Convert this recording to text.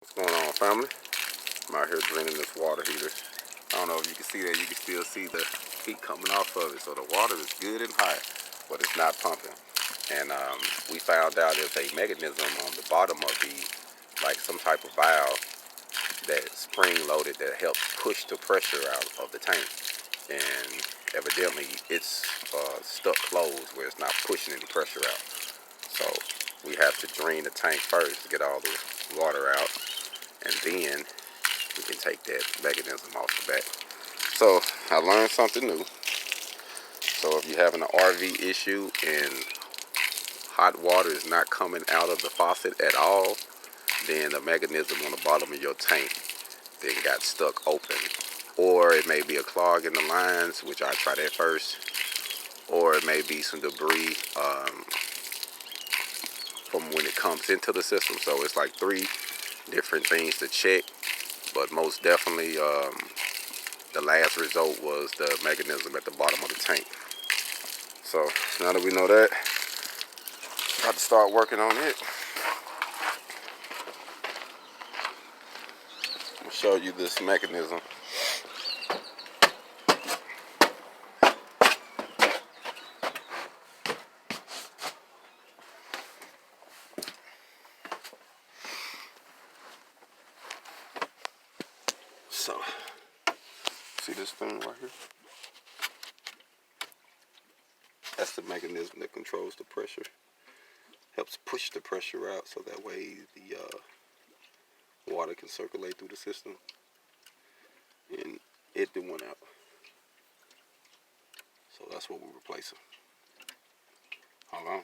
What's going on, family? I'm out here draining this water heater. I don't know if you can see that. You can still see the heat coming off of it. So the water is good and hot, but it's not pumping. And we found out there's a mechanism on the bottom of the, like some type of valve that's spring loaded that helps push the pressure out of the tank. And evidently it's stuck closed where it's not pushing any pressure out. So we have to drain the tank first to get all the water out, and then we can take that mechanism off the back. So I learned something new. So if you're having an RV issue and hot water is not coming out of the faucet at all, then the mechanism on the bottom of your tank then got stuck open. Or it may be a clog in the lines, which I tried at first, or it may be some debris from when it comes into the system. So it's like 3 different things to check, but most definitely the last result was the mechanism at the bottom of the tank. So now that we know that, I have to start working on it. I'll show you this mechanism. So, see this thing right here? That's the mechanism that controls the pressure. Helps push the pressure out so that way the water can circulate through the system. And it didn't went out. So that's what we're replacing. Hold on.